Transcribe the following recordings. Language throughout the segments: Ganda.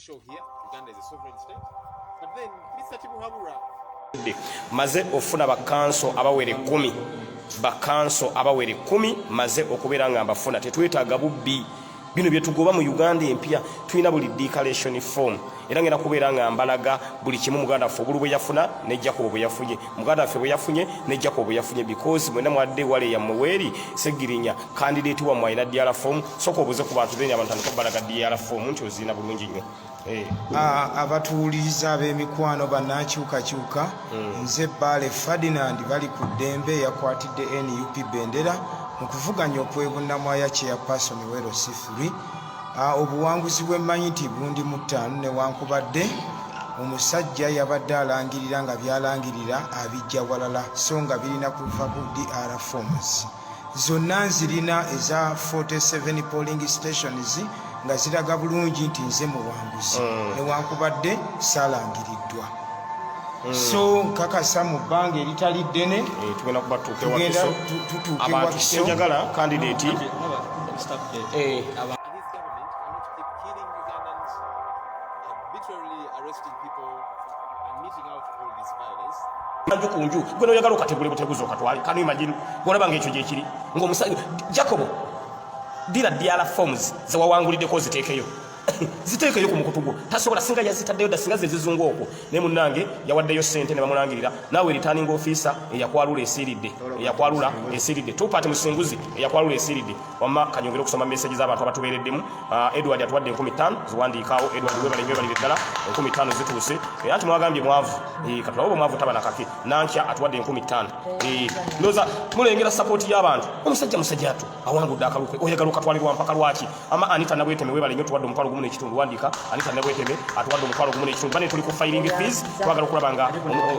show here. Uganda is a sovereign state. But then, Mr. Timuhabura. Maze ofuna bakanso abawere 10 bakanso abawere 10 maze okubeera nga mbafuna tetwetaaga bubbi bino bye tugoba mu Uganda empya tulina buli declaration form era ngenda kubeera nga mbalaga buli kimu muganda ffe obulu bwe yafuna nejja ko bwe yafunye muganda ffe bwe yafunye nejja ko bwe yafunye because mwena mwadde wale ya mweri segirinya candidate wa mwaina DR form soko obuze ku bantu benya abantu ko balaga DR form nti ozina bulungi nnyo. Abatuuliza ab'emikwano bannakyukakyuka nze Bale Ferdinand bali ku ddembe yakwatidde NUP bendera mu kuvuganya okwebunamwaya chairperson Wero Sifuri. Obuwanguzi bw'emmanyi nti bundi mu 5 newankubadde omusajja yabadde alangirira nga byalangirira abijja walala so nga birina kuva ku DR forms zonna nzirina eza 47 polling stations nga ziraga bulungi nti nze muwanguzi newankubadde salangiriddwa. So kakasa mu bbanga eritali ddene tugenda kuba tutuuke wakiso abantu senjagala candidate kunju gwe noyagala okategule buteguzi okatwale kanu imagine golabanga ekyo gyekiri ng'omusajja Jacobo dira DR forms zewawangulideko ziteekeyo ziteekeyo ku mukutu gwo tasobola singa yazitaddeyo dasinga zezizungu okwo ne munnange yawaddeyo ssente ne bamulangirira naawe returning officer eyakwalula esiridde tupate musunguzi eyakwalula esiridde wamma kanyongera okusoma message z'abantu abatubeereddemu. Edward atuwadde 5000 ziwandiikaawo Edward webalire ddala 5000 zituuse anti mwagambye mwavu katulawo bwe mwavu taba nakake nankya atuwadde 5000 ndoza mulengera support y'abantu omusajja atu awangudde akalukwe oyagala okatwalirwa mpaka lwaki ama Anita Nabweteme webale nnyo tuwadde omupalo gumu n'ekitundu wandika Anita Nabweteme atuwadde omupalo gumu n'ekitundu bane tuli ku filing fees twagala okulaba nga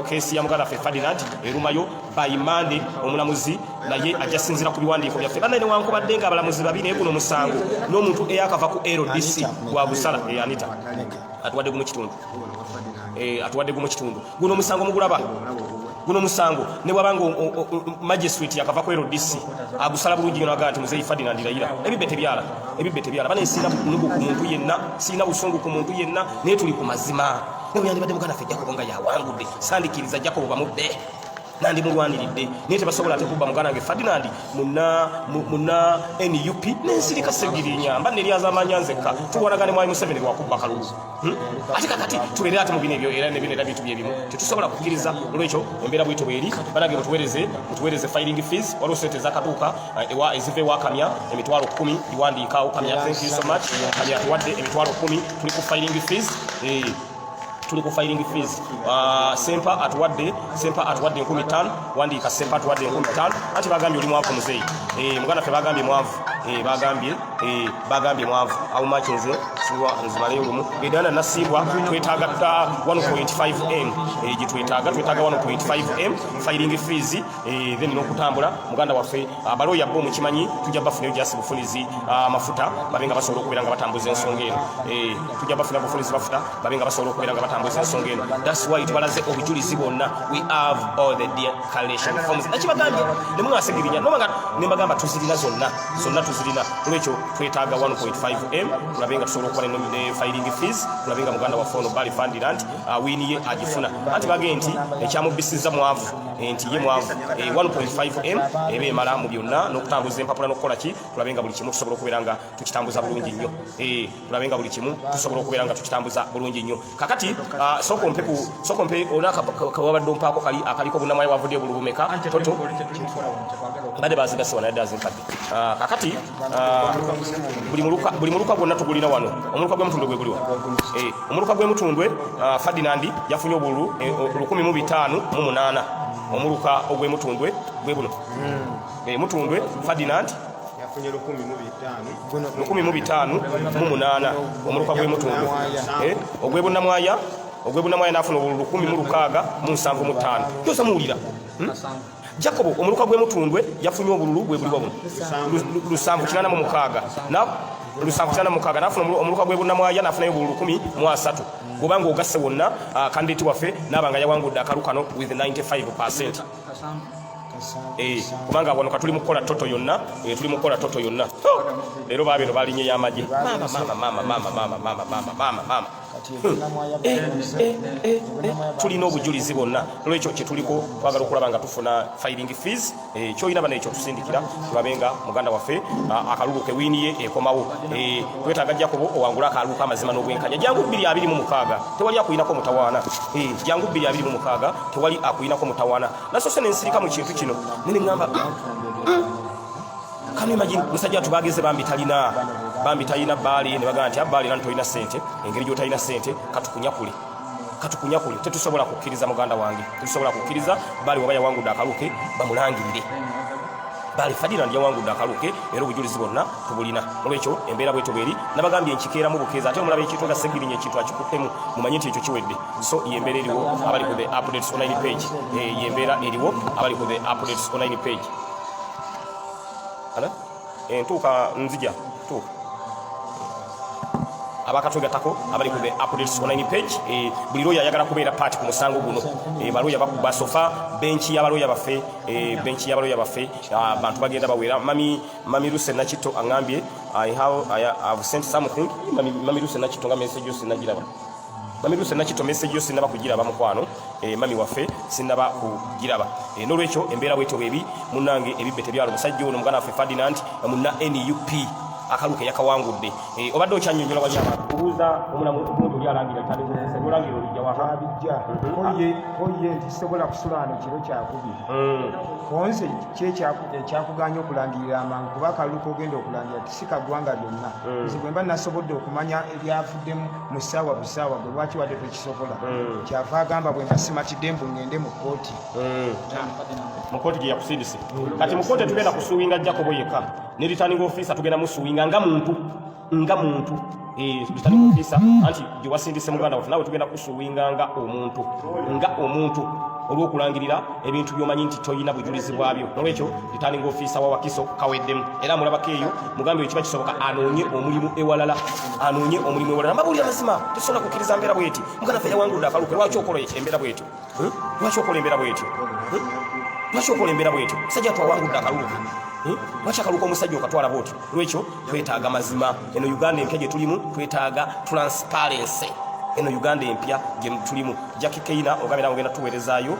kesi ya muganda ffe Ferdinand erumayo by Monday omulamuzi naye ajasinzira ku biwandiiko byaffe bane newankubadde nga abalamuzi babiri guno musango n'omuntu eyakava ku LDC gwa busala Anita atuwadde gumu kitundu guno musango mugulaba guno musango ne bwabanga magistrate yakava ku LDC agusala bulungi nnyo naga nti muzeyi Ferdinand irayira ebibete byala bane sina nugu ku muntu yenna sina busungu ku muntu yenna naye tuli ku mazima n'oyandi badde muganda ffe Jacobo nga yawangudde sandikiriza Jacobo bamubbe nandi mulwaniridde naye tebasobola ate kubba muganda wange Ferdinand muna NUP n'ensirika segirinya mba neryazaamanya nzekka tuwanagane mwali Museveni lwakubba kalulu ate kakati tubeere ate mu bino ebyo era nebino era bintu byebimu tetusobola kukkiriza olwekyo embeera bwito bweri banage mutuweereze filing fees waliwo sente zakatuuka eziva ewakamya emitwalo 10 iwandiikaawo kamya thank you so much kamya tuwadde emitwalo 10 tuli ku filing fees Sempa atuwadde 5000 wandika Sempa atuwadde 5000 ati bagambye oli mwavu muzeyi muganda ffe bagambye mwavu bagambye mwavu how much nze siwa nzimaleyo lumu edana nasibwa twetaaga 1.5m gitwetaaga 1.5m filing fees then n'okutambula muganda waffe abaloya bo mukimanyi tujja bafunayo jasi bufunizi mafuta babenga basobola okubeera nga batambuza ensonga eno tujja bafuna bufunizi mafuta babenga basobola okubeera nga batambuza ensonga eno. That's why twalaze obujulizi bonna we have all the declaration forms nakibagambye ne mwasegirinya nomanga ne mbagamba tuzirina zonna tuzirina olwekyo twetaaga 1.5m tulabenga tusobola okuba ne filing fees tulabenga muganda waffe ono Bale Ferdinand winiye agifuna anti bage nti ekyamubisiza mwavu nti ye mwavu 1.5m eba emala mu byonna n'okutambuza empapula n'okukola ki tulabenga buli kimu tusobola okubeera nga tukitambuza bulungi nnyo tulabenga buli kimu tusobola okubeera nga tukitambuza bulungi nnyo kakati sokompe onaka kawabadde mpaako akaliko bunamwaye wavudde bulubumeka toto bade bazigase wana dazi mpade kakati buli muluka gwonna tugulina wano omuluka gw'emutundwe gwe guliwa omuluka gw'emutundwe Ferdinand yafunye obululu 158 omuluka ogw'emutundwe gwe buno mutundwe Ferdinand yafunye 158 omuluka gw'emutundwe ogw'ebunamwaya nafuna obululu 165 yosa muwulira Jacobo omuluka gw'emutundwe yafunye obululu bwe buliwa buno 786 na 786 nafuna omuluka gw'ebunamwaya nafunayo obululu 13 gobanga ogasse wonna candidate waffe nabanga yawangudde akalukano with 95%. Kubanga wano tuli mukola toto yonna leero baabino balinye y'amagye mama tulina obujulizi bonna olwekyo kyetuliko twagala okulaba nga tufuna filing fees kyolina bana ekyo tusindikira tulabe nga muganda waffe akalulu ke winiye ekomawo twetaaga Jacobo owangula akalulu k'amazima n'obwenkanya jangu 226 tewali akuyinako mutawaana jangu 226 tewali akuyinako mutawaana nasose nensirika mu kintu kino nene ngamba kano imagine musajja tubageze bambi talina bali ne bagamba nti abali nan toyina sente engeri gy'otalina sente katukunyakule tetusobola kukkiriza muganda wange tetusobola kukkiriza bali wabaya wangu dakaluke bamulangirire bali Ferdinand yawangudde akaluke era obujulizi bonna tubulina olwekyo embeera bwetyo bweri nabagambye enkikeera mu bukeeza ate omulaba ekintu nga segirinya ekintu akikuttemu mumanye nti ekyo kiwedde so yembeera eriwo abali ku the updates online page yembeera eriwo abali ku the updates online page ala entuuka nzija tuuka abakatwegatako abali ku the updates online page buli lawyer ayagala kubeera part ku musango guno baloya bakuba sofa benchi y'abaloya baffe abantu bagenda bawera mami Luce Nakito angambye I have sent something mami Luce Nakito nga message yose nagiraba mami Luce Nakito message yose sinaba kugiraba mukwano mami waffe sinaba kugiraba n'olwekyo embeera bwetyo bwebi munnange ebibete byalo musajja ono muganda waffe Ferdinand munna NUP akaluke yakawangudde obadde okyanyonyola wali abantu kubuuza omulamu omuntu yalangira talibuuza olangira olijja waka bijja koye ntisobola kusulano kiro kyakubiri konse ekyakuganya okulangirira amangu kuba akaluke ogenda okulangira tisika ggwanga lyonna nze bwe mba nasobodde okumanya ebyavuddemu mu ssaawa busaawa gwe lwaki wadde tekisobola kyava agamba bwe mbasimatidde mbu ŋŋende mu kooti mu kooti gye yakusindise kati mu kooti tugenda kusuwinga Jacobo yekka ne returning officer tugenda musuwinga nga muntu returning officer anti gye wasindise muganda waffe nawe tugenda kusuwinga nga omuntu olw'okulangirira ebintu by'omanyi nti toyina bujulizi bwabyo nolwekyo returning officer wa Wakiso kaweddemu era mulabako eyo mugambe ekiba kisoboka anoonye omulimu ewalala mbabuulira mazima tesobola kukkiriza mbeera bweti muganda waffe yawangudde akaluke lwaki okola embeera bwetyo lwaki okola embeera bwetyo sajja twawangudde akaluke lwaki akaluka omusajja okatwala bwotyo lwekyo twetaaga mazima eno Uganda empya gye tulimu twetaaga transparency eno Uganda empya gye tulimu Jackie Keina ogambye nawe ogenda tuweerezaayo